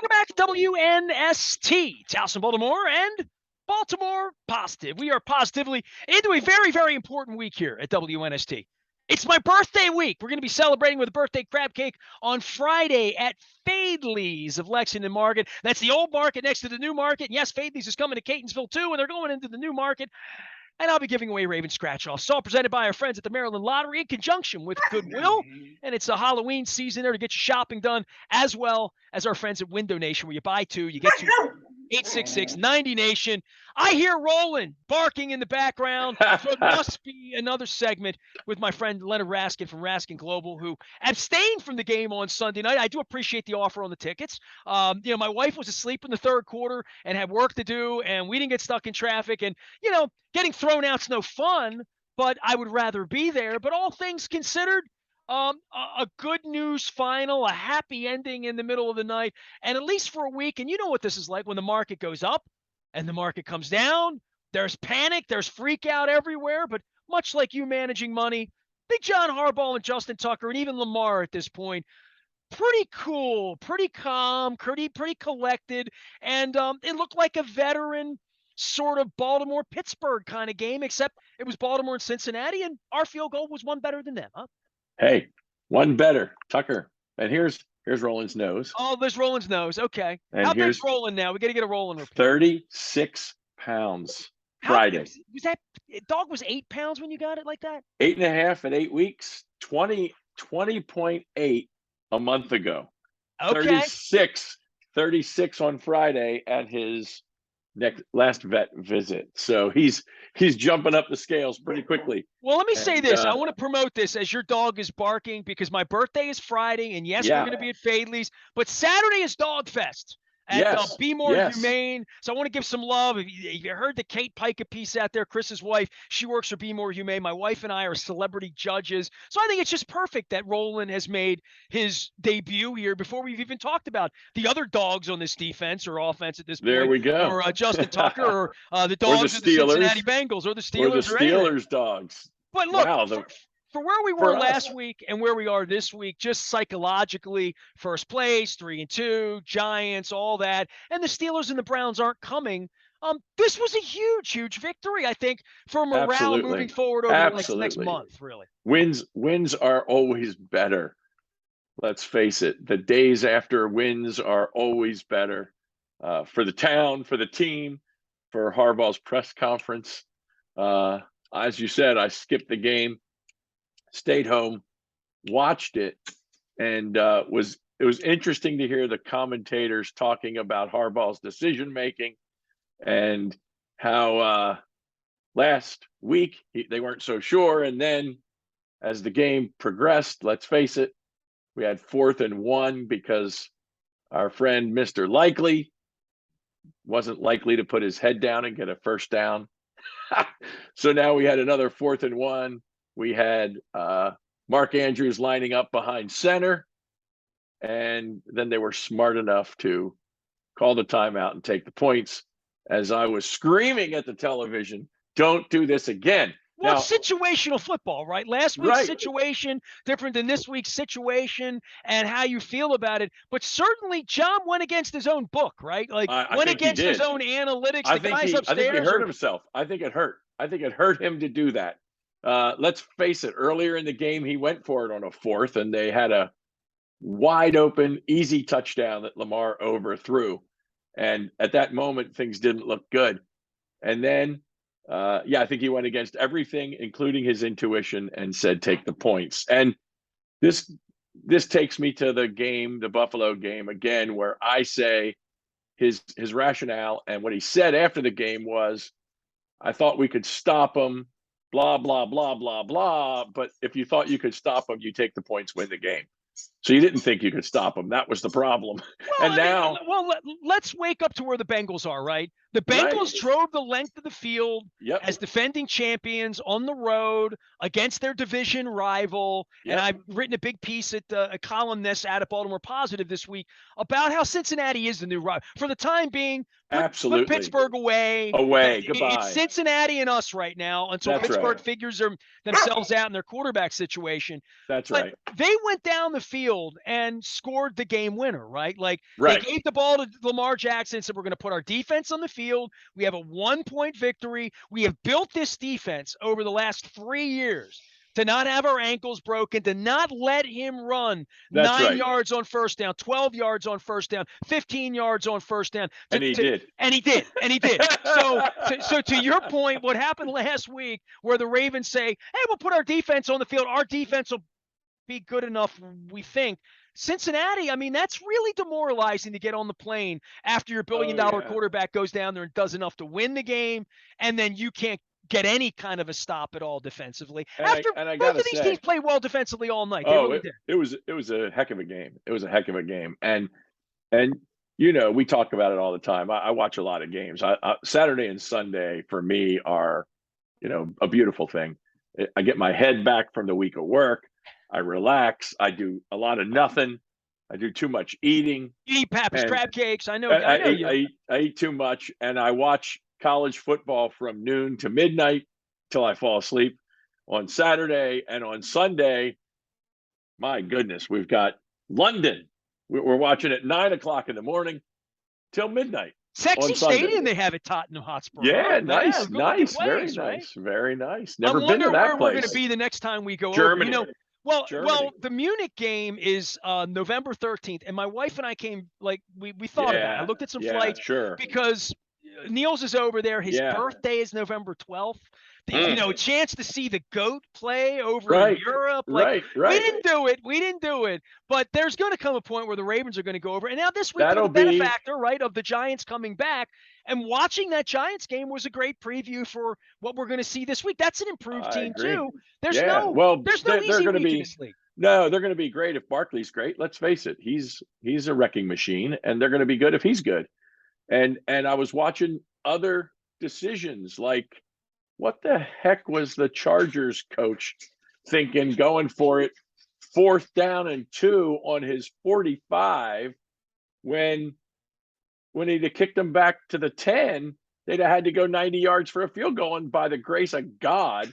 Welcome back to WNST, Towson, Baltimore, and Baltimore Positive. We are positively into a very, very important week here at WNST. It's my birthday week. We're going to be celebrating with a birthday crab cake on Friday at Fadley's of Lexington Market. That's the old market next to the new market. And yes, Fadley's is coming to Catonsville too, and they're going into the new market. And I'll be giving away Raven Scratch-Offs. It's all presented by our friends at the Maryland Lottery in conjunction with Goodwill. And it's a Halloween season there to get your shopping done, as well as our friends at Window Nation, where you buy two, you get two. 866-90-NATION. I hear Roland barking in the background, so it must be another segment with my friend Leonard Raskin from Raskin Global, who abstained from the game on Sunday night. I do appreciate the offer on the tickets. My wife was asleep in the third quarter and had work to do, and we didn't get stuck in traffic. And, getting thrown out's no fun, but I would rather be there. But all things considered, a good news final, a happy ending in the middle of the night, and at least for a week. And you know what this is like when the market goes up and the market comes down. There's panic, there's freak out everywhere. But much like you managing money, Big John Harbaugh and Justin Tucker and even Lamar at this point, pretty cool, pretty calm, pretty collected. And it looked like a veteran sort of Baltimore-Pittsburgh kind of game, except it was Baltimore and Cincinnati, and our field goal was one better than them, huh? Hey, one better, Tucker. And here's Roland's nose. Oh, there's Roland's nose. Okay. And how big's Roland now? We got to get a Roland report. 36 pounds Friday. Was that dog was 8 pounds when you got it like that? 8.5 at 8 weeks. 20.8 a month ago. Okay. 36 on Friday at his last vet visit. So he's jumping up the scales pretty quickly. Well, let me say this. I want to promote this as your dog is barking because my birthday is Friday, and yes, we're going to be at Fadley's, but Saturday is Dog Fest at Be More Humane. So I want to give some love. If you heard the Kate Pica piece out there, Chris's wife, she works for Be More Humane. My wife and I are celebrity judges. So I think it's just perfect that Roland has made his debut here before we've even talked about the other dogs on this defense or offense at this point. There we go. Or Justin Tucker or the dogs of the Cincinnati Bengals or the Steelers. Or the Steelers dogs. But look, for where we were last week and where we are this week, just psychologically, first place, 3-2, Giants, all that, and the Steelers and the Browns aren't coming. This was a huge victory, I think, for morale moving forward over the next month, really. Wins are always better. Let's face it. The days after wins are always better for the town, for the team, for Harbaugh's press conference. As you said, I skipped the game. Stayed home, watched it, and it was interesting to hear the commentators talking about Harbaugh's decision making and how last week they weren't so sure, and then as the game progressed, let's face it, we had 4th and 1 because our friend Mr. Likely wasn't likely to put his head down and get a first down. So now we had another 4th and 1. We had Mark Andrews lining up behind center, and then they were smart enough to call the timeout and take the points as I was screaming at the television, don't do this again. Well, it's situational football, right? Last week's situation, different than this week's situation and how you feel about it. But certainly John went against his own book, right? Like went against his own analytics. The guys upstairs. I think he hurt himself. I think it hurt. I think it hurt him to do that. Let's face it, earlier in the game, he went for it on a 4th, and they had a wide open, easy touchdown that Lamar overthrew. And at that moment, things didn't look good. And then, I think he went against everything, including his intuition, and said, take the points. And this takes me to the game, the Buffalo game again, where I say his rationale and what he said after the game was, I thought we could stop him. Blah, blah, blah, blah, blah. But if you thought you could stop them, you take the points, win the game. So you didn't think you could stop them. That was the problem. Well, let's wake up to where the Bengals are, right? The Bengals drove the length of the field as defending champions on the road against their division rival. And I've written a big piece at a columnist out of Baltimore Positive this week about how Cincinnati is the new rival. For the time being, put Pittsburgh away. Goodbye. It's Cincinnati and us right now until Pittsburgh figures themselves out in their quarterback situation. That's right. They went down the field field and scored the game winner, right? Like they Right. gave the ball to Lamar Jackson and said, we're going to put our defense on the field. We have a 1-point victory. We have built this defense over the last 3 years to not have our ankles broken, to not let him run That's 9 right. yards on first down, 12 yards on first down, 15 yards on first down. And he did. And he did. And he did. So to your point, what happened last week where the Ravens say, hey, we'll put our defense on the field. Our defense will be good enough, we think. Cincinnati, I mean, that's really demoralizing to get on the plane after your billion-dollar quarterback goes down there and does enough to win the game, and then you can't get any kind of a stop at all defensively. I Both of these teams played well defensively all night. They really did. It was a heck of a game. It was a heck of a game. And you know, we talk about it all the time. I watch a lot of games. Saturday and Sunday for me are, you know, a beautiful thing. I get my head back from the week of work. I relax. I do a lot of nothing. I do too much eating. You eat Papa's crab cakes. I know I eat too much, and I watch college football from noon to midnight till I fall asleep on Saturday. And on Sunday, my goodness, we've got London. We're watching at 9 o'clock in the morning till midnight. Sexy stadium they have at Tottenham Hotspur. Yeah, nice, place, very nice. Never been to that place. I wonder where we're going to be the next time we go Germany. over. You know, well, the Munich game is November 13th, and my wife and I came, like, we thought about it. I looked at some flights because Niels is over there. His birthday is November 12th. You know, a chance to see the GOAT play over in Europe. Like, we didn't do it. But there's going to come a point where the Ravens are going to go over. And now this week, the benefactor, right, of the Giants coming back. And watching that Giants game was a great preview for what we're going to see this week. That's an improved team, too. There's no easy week in this league. No, they're going to be great if Barkley's great. Let's face it. He's a wrecking machine, and they're going to be good if he's good. And I was watching other decisions like, what the heck was the Chargers coach thinking going for it 4th down and 2 on his 45 when he'd have kicked them back to the 10, they'd have had to go 90 yards for a field goal. And by the grace of God,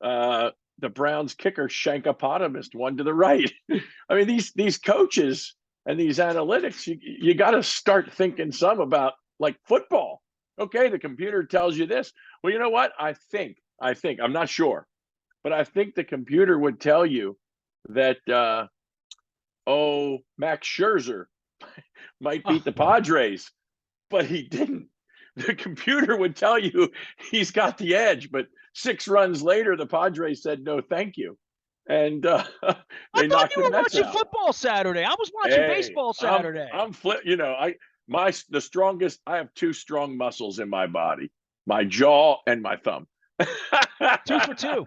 the Browns kicker Shankopotamus one to the right. I mean, these coaches and these analytics, you got to start thinking some about, like, football. Okay, the computer tells you this. Well, you know what? I think, I'm not sure, but I think the computer would tell you that, Max Scherzer might beat the Padres, but he didn't. The computer would tell you he's got the edge, but 6 runs later, the Padres said, no, thank you. And they I thought you were watching out. Football Saturday. I was watching baseball Saturday. I'm you know, I have 2 strong muscles in my body, my jaw and my thumb. 2 for 2.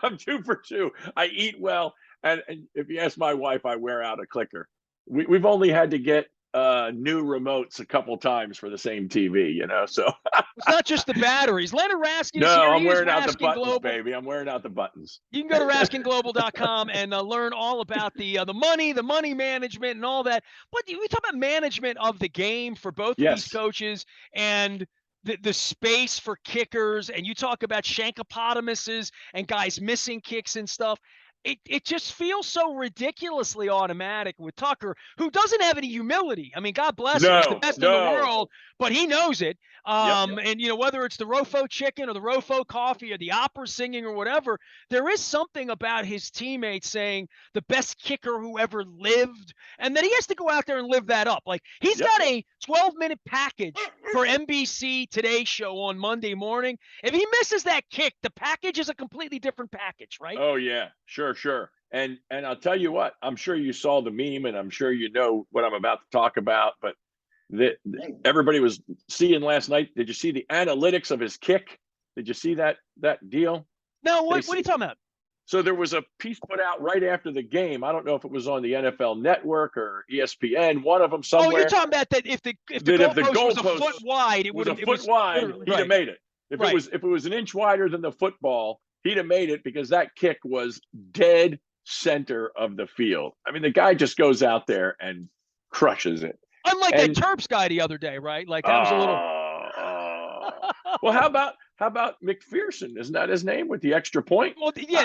I'm 2 for 2. I eat well. And if you ask my wife, I wear out a clicker. We've only had to get new remotes a couple times for the same TV, you know, so. It's not just the batteries. Leonard Raskin is here. I'm wearing out the buttons, baby. I'm wearing out the buttons. You can go to RaskinGlobal.com and learn all about the money management and all that. But we talk about management of the game for both of these coaches and the space for kickers. And you talk about Shankopotamuses and guys missing kicks and stuff. It just feels so ridiculously automatic with Tucker, who doesn't have any humility. I mean, God bless him. He's the best in the world, but he knows it. And, you know, whether it's the Rofo chicken or the Rofo coffee or the opera singing or whatever, there is something about his teammates saying the best kicker who ever lived, and then he has to go out there and live that up. Like, he's got a 12-minute package for NBC Today Show on Monday morning. If he misses that kick, the package is a completely different package, right? Oh, yeah, sure. And I'll tell you what, I'm sure you saw the meme, and I'm sure you know what I'm about to talk about, but everybody was seeing last night. Did you see the analytics of his kick? Did you see that deal? No, what are you talking about? So there was a piece put out right after the game. I don't know if it was on the NFL Network or ESPN, one of them somewhere. Oh, you're talking about that if the goalpost was a foot wide, it would have he'd have made it. If it was an inch wider than the football, he'd have made it because that kick was dead center of the field. I mean, the guy just goes out there and crushes it. Unlike that Terps guy the other day, right? Like, that was a little. Well, how about McPherson? Isn't that his name with the extra point? Well, the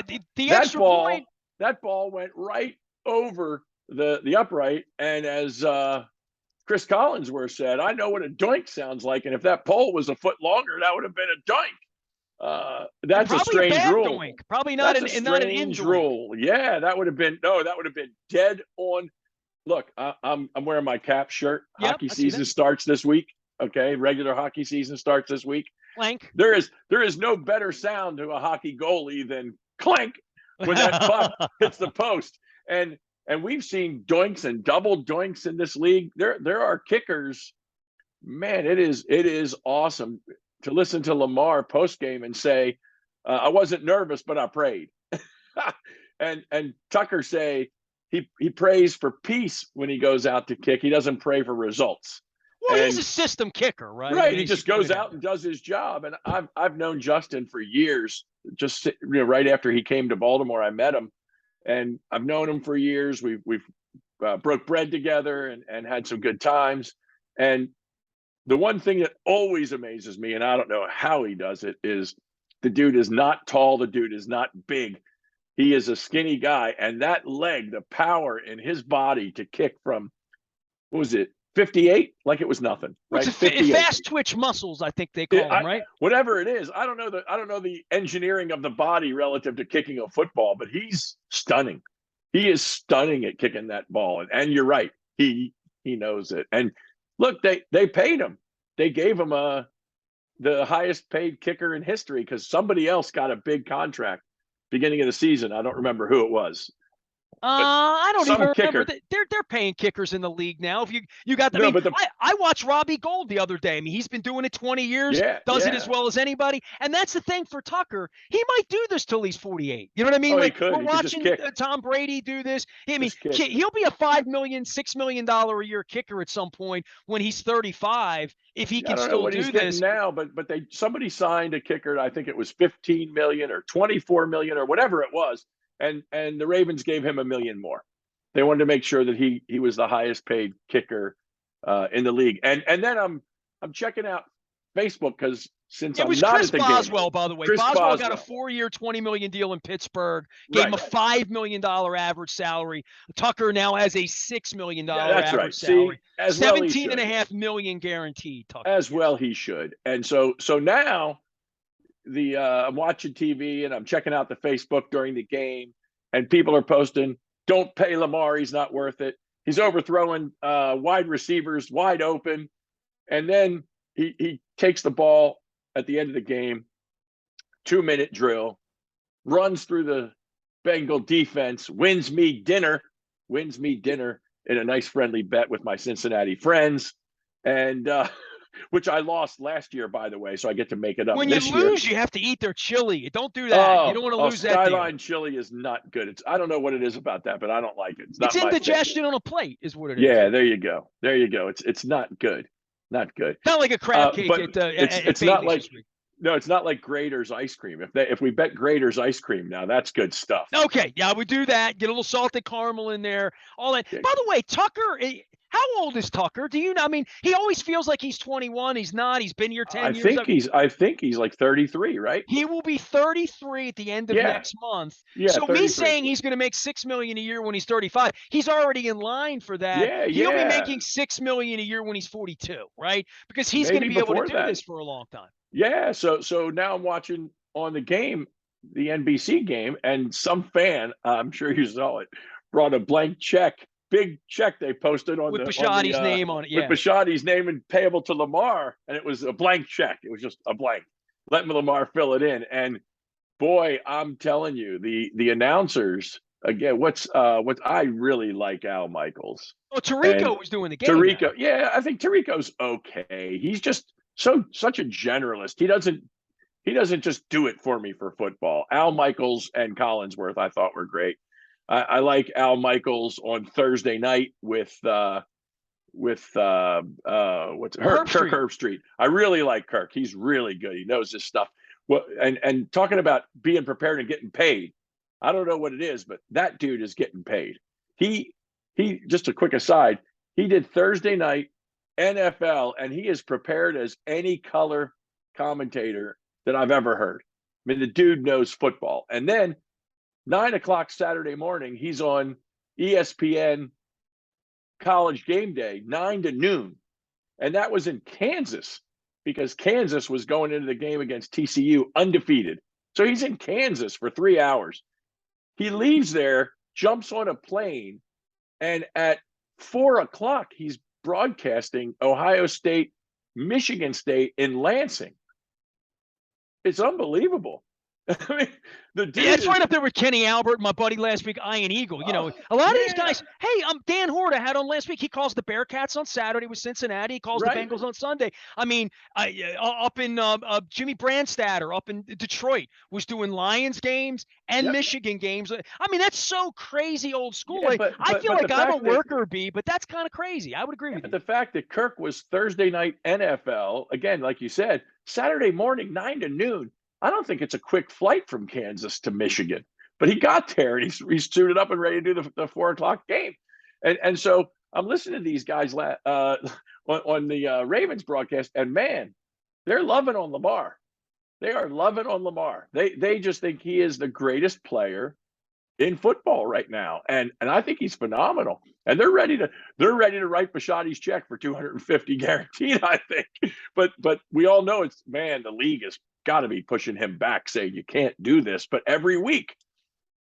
extra point. That ball went right over the upright. And as Chris Collinsworth said, I know what a doink sounds like. And if that pole was a foot longer, that would have been a doink. That's a Probably a strange bad rule. doink. Probably not That's a not an in strange doink. rule. Yeah, that would have been dead on. Look, I'm wearing my cap shirt. Yep, Hockey I see season that. starts this week. Okay, regular hockey season starts this week. Clank. There is no better sound to a hockey goalie than clank when that puck hits the post. And we've seen doinks and double doinks in this league. There are kickers. Man, it is awesome to listen to Lamar post game and say, I wasn't nervous, but I prayed. and Tucker say he prays for peace when he goes out to kick. He doesn't pray for results. Well, he's a system kicker, right? Right. He just goes out and does his job. And I've known Justin for years. Just right after he came to Baltimore, I met him, and I've known him for years. We've broke bread together and had some good times. And the one thing that always amazes me, and I don't know how he does it, is the dude is not tall. The dude is not big. He is a skinny guy. And that leg, the power in his body to kick from, what was it, 58? Like it was nothing. Right? It's fast twitch muscles, I think they call them, right? Whatever it is. I don't know the engineering of the body relative to kicking a football, but he's stunning. He is stunning at kicking that ball. And you're right. He knows it. And look, they paid him. They gave him the highest paid kicker in history because somebody else got a big contract beginning of the season. I don't remember who it was. I don't even remember. Kicker. They're paying kickers in the league now. If you got the, I watched Robbie Gould the other day. I mean, he's been doing it 20 years, does it as well as anybody. And that's the thing for Tucker. He might do this till he's 48. You know what I mean? Like we're watching Tom Brady do this. I mean, he'll be a $5 million, $6 million a year kicker at some point when he's 35. If he can still do this now, but somebody signed a kicker. I think it was 15 million or 24 million or whatever it was. And the Ravens gave him $1 million more. They wanted to make sure that he was the highest paid kicker in the league. And then I'm checking out Facebook because since I'm not Chris at the Boswell, game, by the way. Chris Boswell got a 4-year, $20 million deal in Pittsburgh. Gave him a $5 million average salary. Tucker now has a $6 million average salary. See, $17.5 million guaranteed. Tucker. As well he should. And so now I'm watching TV and I'm checking out the Facebook during the game, and people are posting, "Don't pay Lamar. He's not worth it. He's overthrowing wide receivers wide open." And then he takes the ball at the end of the game, 2-minute drill, runs through the Bengal defense, wins me dinner in a nice friendly bet with my Cincinnati friends. And which I lost last year, by the way, so I get to make it up. When you lose, you have to eat their chili. Don't do that. You don't want to lose that. Skyline chili is not good. I don't know what it is about that, but I don't like it. It's indigestion on a plate, is what it is. Yeah, there you go. It's not good. Not good. Not like a crab cake. It's not like it's not like Grader's ice cream. If we bet Grader's ice cream now, that's good stuff. Okay, yeah, we do that. Get a little salted caramel in there. All that. By the way, Tucker. How old is Tucker? Do you know? I mean, he always feels like he's 21. He's not. He's been here 10 years. I think he's like 33, right? He will be 33 at the end of next month. Yeah, so 33. Me saying he's going to make $6 million a year when he's 35, he's already in line for that. Yeah, He'll be making $6 million a year when he's 42, right? Because he's going to be able to do this for a long time. Yeah. So now I'm watching on the game, the NBC game, and some fan, I'm sure you saw it, brought a blank check. Big check they posted on with Bisciotti's name on it. Yeah. With Bisciotti's name and payable to Lamar, and it was a blank check. It was just a blank. Let Lamar fill it in. And boy, I'm telling you, the announcers again. What I really like Al Michaels. Oh, Tirico was doing the game. Tirico, yeah, I think Tirico's okay. He's just such a generalist. He doesn't just do it for me for football. Al Michaels and Collinsworth, I thought were great. I like Al Michaels on Thursday night with Kirk Herbstreit. I really like Kirk. He's really good. He knows his stuff. And talking about being prepared and getting paid. I don't know what it is, but that dude is getting paid. He just a quick aside, he did Thursday night NFL, and he is prepared as any color commentator that I've ever heard. I mean, the dude knows football. And then 9:00 Saturday morning, he's on ESPN College Game Day, 9 to noon. And that was in Kansas because Kansas was going into the game against TCU undefeated. So he's in Kansas for 3 hours. He leaves there, jumps on a plane, and at 4 o'clock, he's broadcasting Ohio State, Michigan State in Lansing. It's unbelievable. I mean, the dude That's right up there with Kenny Albert, my buddy last week, Iron Eagle. You know, a lot of these guys. Hey, Dan Horta had on last week. He calls the Bearcats on Saturday with Cincinnati. He calls the Bengals on Sunday. I mean, up in Jimmy Brandstatter up in Detroit was doing Lions games and Michigan games. I mean, that's so crazy old school. Yeah, I feel like I'm a worker bee, but that's kind of crazy. I would agree with you. The fact that Kirk was Thursday night NFL, again, like you said, Saturday morning, 9 to noon. I don't think it's a quick flight from Kansas to Michigan, but he got there and he's suited up and ready to do the 4 o'clock game. And so I'm listening to these guys on the Ravens broadcast, and man, they're loving on Lamar. They are loving on Lamar. They just think he is the greatest player in football right now, and I think he's phenomenal. And they're ready to write Bisciotti's check for 250 guaranteed, I think. But we all know the league has got to be pushing him back, saying you can't do this. But every week,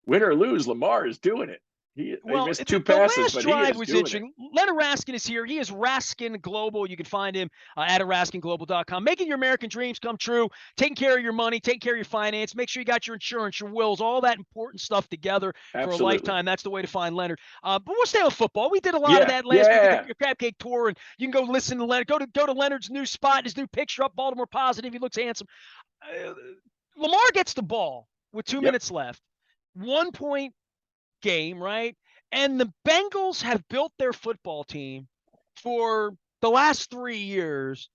win or lose, Lamar is doing it. He missed 2 passes, but he is doing interesting. it. Leonard Raskin is here. He is Raskin Global. You can find him at raskinglobal.com. Making your American dreams come true, taking care of your money, taking care of your finance. Make sure you got your insurance, your wills, all that important stuff together for a lifetime. That's the way to find Leonard. But we'll stay on football. We did a lot of that last week at the Crab Cake Tour, and you can go listen to Leonard. Go to Leonard's new spot, his new picture up, Baltimore Positive. He looks handsome. Lamar gets the ball with 2 minutes left. 1 point game, right? And the Bengals have built their football team for the last 3 years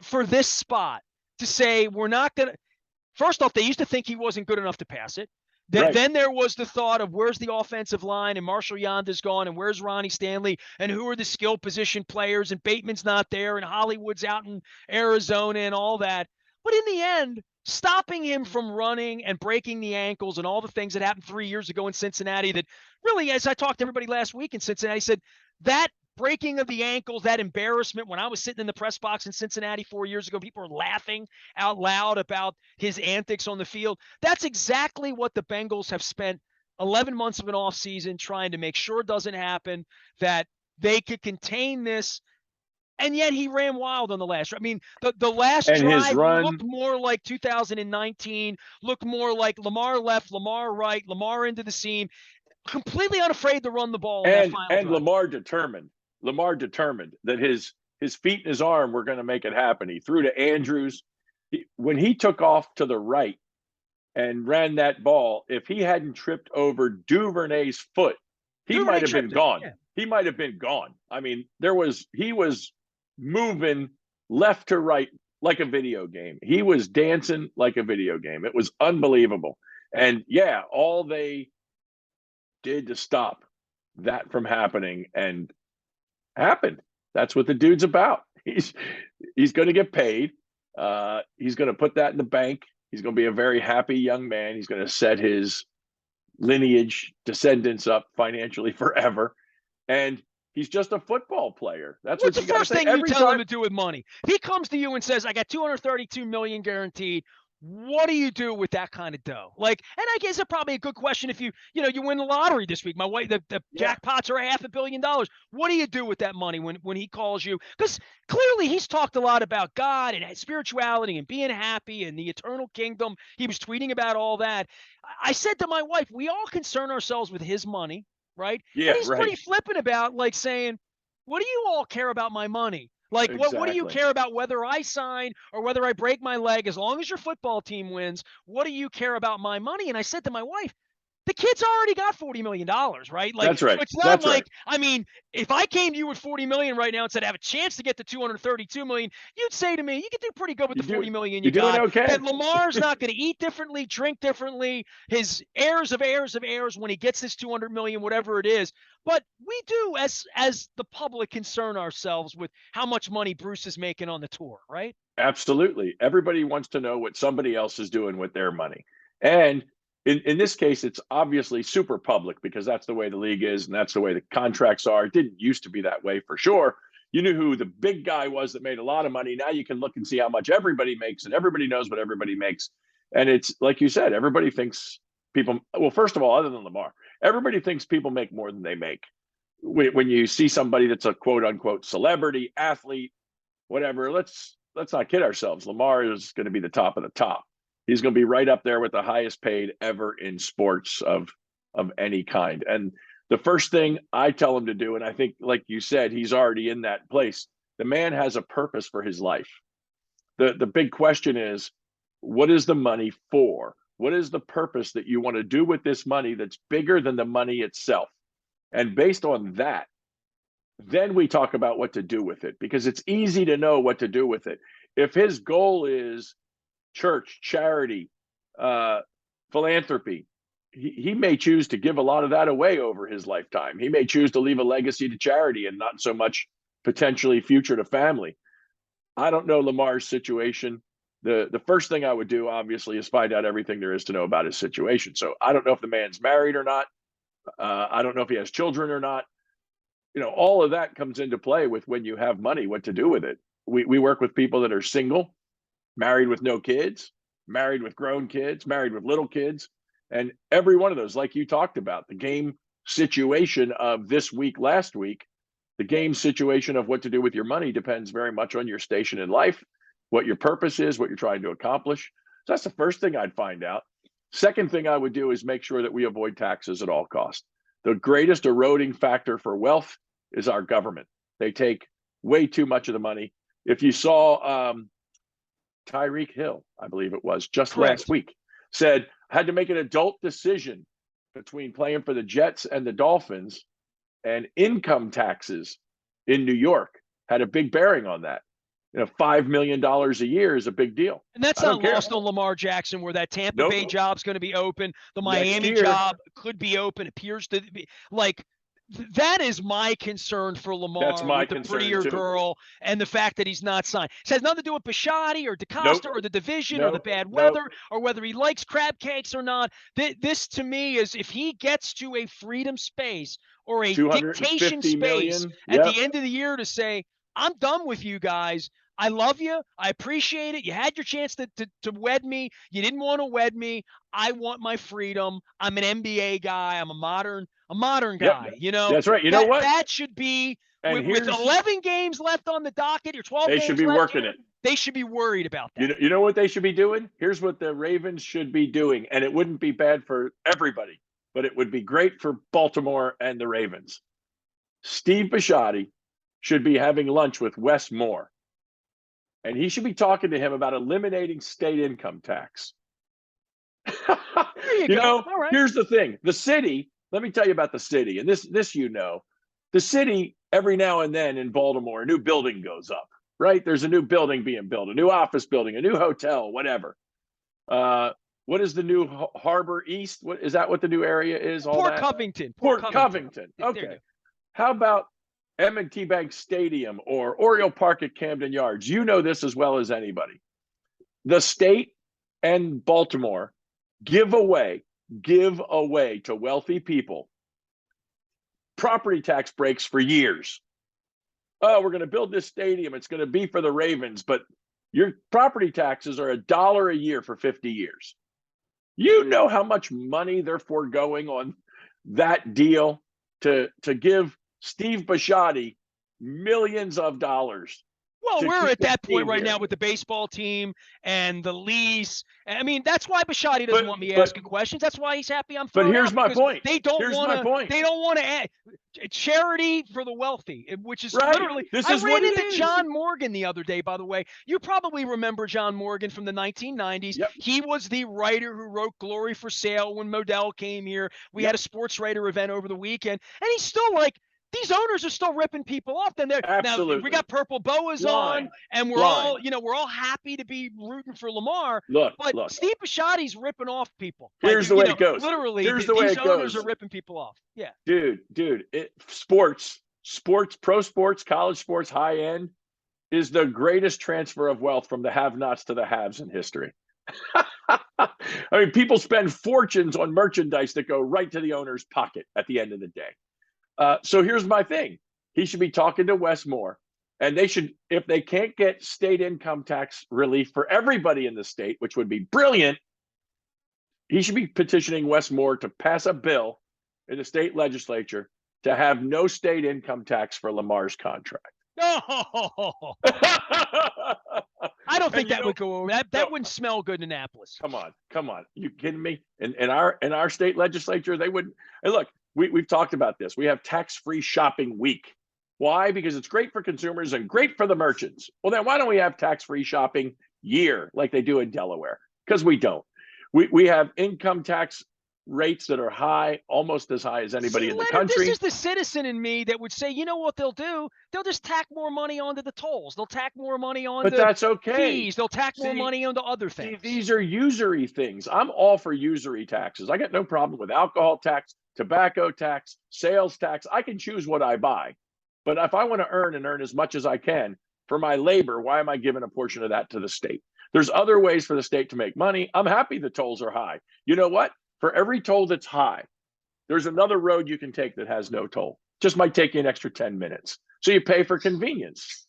for this spot to say we're not going to – first off, they used to think he wasn't good enough to pass it. Then there was the thought of where's the offensive line, and Marshall Yonda's gone, and where's Ronnie Stanley, and who are the skill position players, and Bateman's not there, and Hollywood's out in Arizona and all that. But in the end, stopping him from running and breaking the ankles and all the things that happened 3 years ago in Cincinnati that really, as I talked to everybody last week in Cincinnati, said that breaking of the ankles, that embarrassment when I was sitting in the press box in Cincinnati 4 years ago, people were laughing out loud about his antics on the field. That's exactly what the Bengals have spent 11 months of an offseason trying to make sure doesn't happen, that they could contain this. And yet he ran wild on the last. I mean, the last drive looked more like 2019, looked more like Lamar left, Lamar right, Lamar into the seam, completely unafraid to run the ball. And Lamar determined that his feet and his arm were going to make it happen. He threw to Andrews. When he took off to the right and ran that ball, if he hadn't tripped over Duvernay's foot, he might have been gone. Yeah. He might have been gone. I mean, he was moving left to right like a video game. He was dancing like a video game. It was unbelievable. And all they did to stop that from happening and happened. That's what the dude's about. He's going to get paid. He's going to put that in the bank. He's going to be a very happy young man. He's going to set his lineage, descendants up financially forever. And he's just a football player. What's the first thing you tell him to do with money? If he comes to you and says, I got $232 million guaranteed, what do you do with that kind of dough? And I guess it's probably a good question if you win the lottery this week. My wife, the jackpots are $500 million. What do you do with that money when he calls you? Because clearly he's talked a lot about God and spirituality and being happy and the eternal kingdom. He was tweeting about all that. I said to my wife, we all concern ourselves with his money. Right? Yeah, and he's pretty flippant about saying, what do you all care about my money? Exactly. What do you care about whether I sign or whether I break my leg? As long as your football team wins, what do you care about my money? And I said to my wife, the kid's already got $40 million, right? That's right. So it's not I mean, if I came to you with $40 million right now and said I have a chance to get to $232 million, you'd say to me, you could do pretty good with the $40 million you got. Doing okay. That Lamar's not going to eat differently, drink differently. His heirs of heirs of heirs when he gets this $200 million, whatever it is. But we do, as the public, concern ourselves with how much money Bruce is making on the tour, right? Absolutely. Everybody wants to know what somebody else is doing with their money. And in this case, it's obviously super public because that's the way the league is and that's the way the contracts are. It didn't used to be that way for sure. You knew who the big guy was that made a lot of money. Now you can look and see how much everybody makes, and everybody knows what everybody makes. And it's like you said, everybody thinks people, well, first of all, other than Lamar, everybody thinks people make more than they make. When you see somebody that's a quote unquote celebrity, athlete, whatever, let's not kid ourselves. Lamar is going to be the top of the top. He's going to be right up there with the highest paid ever in sports of any kind. And the first thing I tell him to do, and I think, like you said, he's already in that place. The man has a purpose for his life. The big question is, what is the money for? What is the purpose that you want to do with this money that's bigger than the money itself? And based on that, then we talk about what to do with it, because it's easy to know what to do with it. If his goal is church, charity, philanthropy, he may choose to give a lot of that away over his lifetime. He may choose to leave a legacy to charity and not so much potentially future to family. I don't know Lamar's situation. The first thing I would do, obviously, is find out everything there is to know about his situation. So I don't know if the man's married or not. I don't know if he has children or not. All of that comes into play with when you have money, what to do with it. We work with people that are single, married with no kids, married with grown kids, married with little kids. And every one of those, like you talked about, the game situation of this week, last week, the game situation of what to do with your money depends very much on your station in life, what your purpose is, what you're trying to accomplish. So that's the first thing I'd find out. Second thing I would do is make sure that we avoid taxes at all costs. The greatest eroding factor for wealth is our government. They take way too much of the money. If you saw Tyreek Hill, I believe it was, just Correct. last week, said, had to make an adult decision between playing for the Jets and the Dolphins, and income taxes in New York had a big bearing on that. $5 million a year is a big deal. And that's not lost on Lamar Jackson, where that Tampa Bay job's going to be open. The Miami job could be open, appears to be. Like, that is my concern for Lamar. That's my with the concern prettier too. Girl and the fact that he's not signed. It has nothing to do with Bisciotti or DeCosta or the division or the bad weather or whether he likes crab cakes or not. This to me is, if he gets to a freedom space or a dictation space at the end of the year to say, I'm done with you guys. I love you. I appreciate it. You had your chance to wed me. You didn't want to wed me. I want my freedom. I'm an NBA guy. I'm a modern guy. That's right. You know what? That should be, with 11 games left on the docket, or 12 games left. They should be working it. They should be worried about that. You know what they should be doing? Here's what the Ravens should be doing, and it wouldn't be bad for everybody, but it would be great for Baltimore and the Ravens. Steve Bisciotti should be having lunch with Wes Moore, and he should be talking to him about eliminating state income tax. There you go. All right. Here's the thing. The city, let me tell you about the city, and this the city, every now and then in Baltimore, a new building goes up, right? There's a new building being built, a new office building, a new hotel, whatever. What is the new Harbor East? What is that? What the new area is? Port Covington. Port Covington. Okay. How about M&T Bank Stadium or Oriole Park at Camden Yards? You know this as well as anybody. The state and Baltimore give away to wealthy people property tax breaks for years. Oh, we're going to build this stadium. It's going to be for the Ravens, but your property taxes are $1 a year for 50 years. You know how much money they're foregoing on that deal to give Steve Bisciotti millions of dollars. Well, we're at that point right now with the baseball team and the lease. I mean, that's why Bisciotti doesn't want me asking questions. That's why he's happy I'm throwing. But here's my point. They don't want to add charity for the wealthy, which is literally. I ran into John Morgan the other day, by the way. You probably remember John Morgan from the 1990s. Yep. He was the writer who wrote Glory for Sale when Modell came here. We had a sports writer event over the weekend, and he's still like, these owners are still ripping people off. Then now we got purple boas on, and we're all happy to be rooting for Lamar. Look, Steve Bisciotti's ripping off people. Here's the way it goes. Literally, these owners are ripping people off. Yeah, dude, sports, pro sports, college sports, high end is the greatest transfer of wealth from the have-nots to the haves in history. I mean, people spend fortunes on merchandise that go right to the owner's pocket at the end of the day. So here's my thing. He should be talking to Wes Moore, and they should, if they can't get state income tax relief for everybody in the state, which would be brilliant, he should be petitioning Wes Moore to pass a bill in the state legislature to have no state income tax for Lamar's contract. Oh, I don't think that would go over. That wouldn't smell good in Annapolis. Come on. You kidding me? In our state legislature, they wouldn't. And look, we've talked about this. We have tax-free shopping week. Why? Because it's great for consumers and great for the merchants. Well, then why don't we have tax-free shopping year like they do in Delaware? Because we don't. We have income tax rates that are high, almost as high as anybody in the country. This is the citizen in me that would say, you know what they'll do? They'll just tack more money onto the tolls. They'll tack more money on but that's okay. fees. They'll tack more money onto other things. These are usury things. I'm all for usury taxes. I got no problem with alcohol tax, tobacco tax, sales tax. I can choose what I buy. But if I want to earn as much as I can for my labor, why am I giving a portion of that to the state? There's other ways for the state to make money. I'm happy the tolls are high. You know what? For every toll that's high, there's another road you can take that has no toll. Just might take you an extra 10 minutes. So you pay for convenience.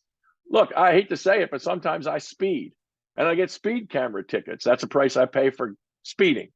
Look, I hate to say it, but sometimes I speed and I get speed camera tickets. That's a price I pay for speeding.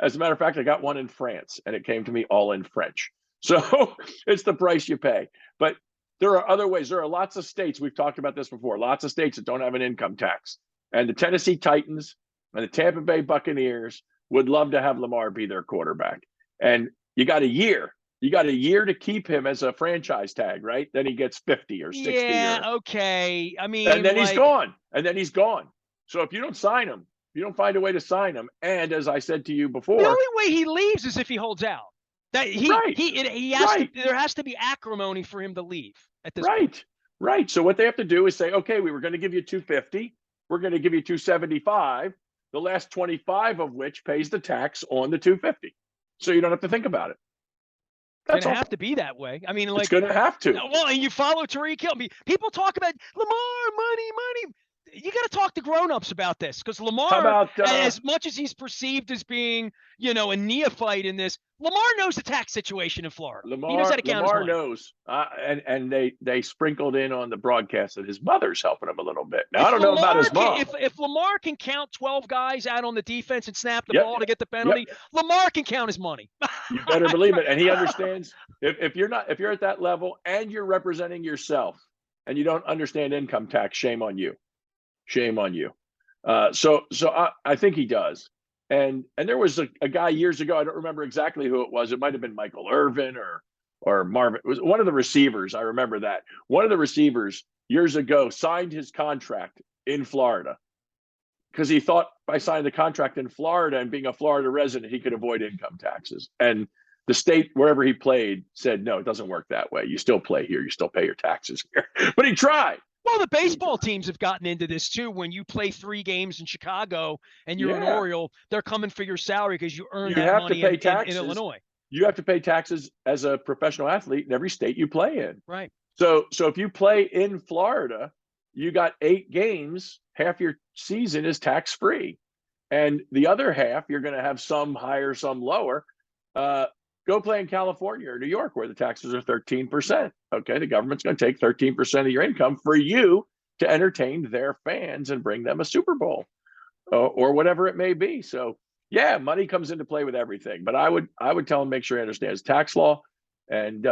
As a matter of fact, I got one in France and it came to me all in French. So it's the price you pay. But there are other ways. There are lots of states, we've talked about this before, lots of states that don't have an income tax. And the Tennessee Titans and the Tampa Bay Buccaneers would love to have Lamar be their quarterback. And you got a year. You got a year to keep him as a franchise tag, right? Then he gets 50 or 60. Yeah, okay. I mean, and then he's gone. And then he's gone. So if you don't sign him, you don't find a way to sign him. And as I said to you before, the only way he leaves is if he holds out. That he has to, there has to be acrimony for him to leave at this point. Right. So what they have to do is say, okay, we were going to give you 250. We're going to give you 275. The last 25 of which pays the tax on the 250. So you don't have to think about it. It's going to have to be that way. I mean, like, it's going to have to. Well, and you follow Tariq Hill. People talk about Lamar, money. You got to talk to grown-ups about this because Lamar, as much as he's perceived as being, a neophyte in this, Lamar knows the tax situation in Florida. He knows how to count his money. Knows, and they sprinkled in on the broadcast that his mother's helping him a little bit. Now, I don't know about his mom. If Lamar can count 12 guys out on the defense and snap the ball to get the penalty, Lamar can count his money. You better believe it, and he understands. If you're at that level and you're representing yourself and you don't understand income tax, shame on you. Shame on you. So I think he does. And there was a guy years ago, I don't remember exactly who it was. It might have been Michael Irvin or Marvin. It was one of the receivers. I remember that. One of the receivers years ago signed his contract in Florida because he thought by signing the contract in Florida and being a Florida resident, he could avoid income taxes. And the state, wherever he played, said, no, it doesn't work that way. You still play here. You still pay your taxes here. But he tried. Well, the baseball teams have gotten into this too. When you play 3 games in Chicago and you're an Oriole, they're coming for your salary because you earned that money in Illinois. You have to pay taxes as a professional athlete in every state you play in. Right. So if you play in Florida, you got 8 games, half your season is tax-free. And the other half, you're going to have some higher, some lower. Go play in California or New York where the taxes are 13%. Okay, the government's going to take 13% of your income for you to entertain their fans and bring them a Super Bowl or whatever it may be. So, yeah, money comes into play with everything. But I would tell him, make sure he understands tax law. And,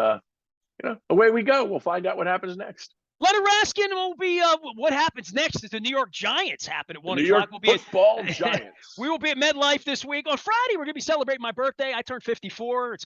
away we go. We'll find out what happens next. Leonard Raskin will be what happens next is the New York Giants happen at 1 o'clock. New York football Giants. We will be at MetLife this week. On Friday, we're going to be celebrating my birthday. I turned 54.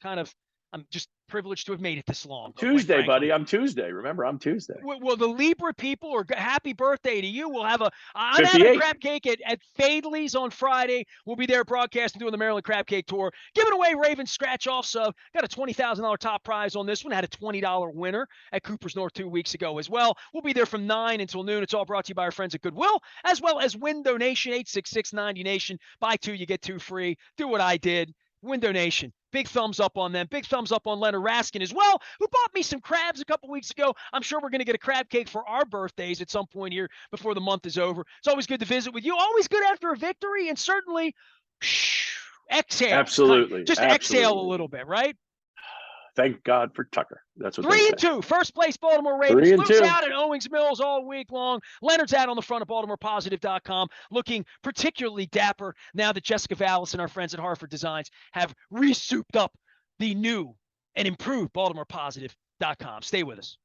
I'm just privileged to have made it this long. Tuesday, buddy. I'm Tuesday. Remember, I'm Tuesday. Well, the Libra people are happy birthday to you. We'll have I'm having a crab cake at Fadley's on Friday. We'll be there broadcasting, doing the Maryland Crab Cake Tour, giving away Ravens scratch-offs. Got a $20,000 top prize on this one. Had a $20 winner at Cooper's North 2 weeks ago as well. We'll be there from 9 until noon. It's all brought to you by our friends at Goodwill, as well as Win Donation, 866-90-NATION. Buy 2, you get 2 free. Do what I did. Window Nation, big thumbs up on them. Big thumbs up on Leonard Raskin as well, who bought me some crabs a couple weeks ago. I'm sure we're going to get a crab cake for our birthdays at some point here before the month is over. It's always good to visit with you. Always good after a victory, and certainly exhale. Absolutely. Just exhale a little bit, right? Thank God for Tucker. That's what 3-2, first place Baltimore Ravens. 3-2. Luke's out at Owings Mills all week long. Leonard's out on the front of BaltimorePositive.com, looking particularly dapper now that Jessica Vallis and our friends at Hartford Designs have re-souped up the new and improved BaltimorePositive.com. Stay with us.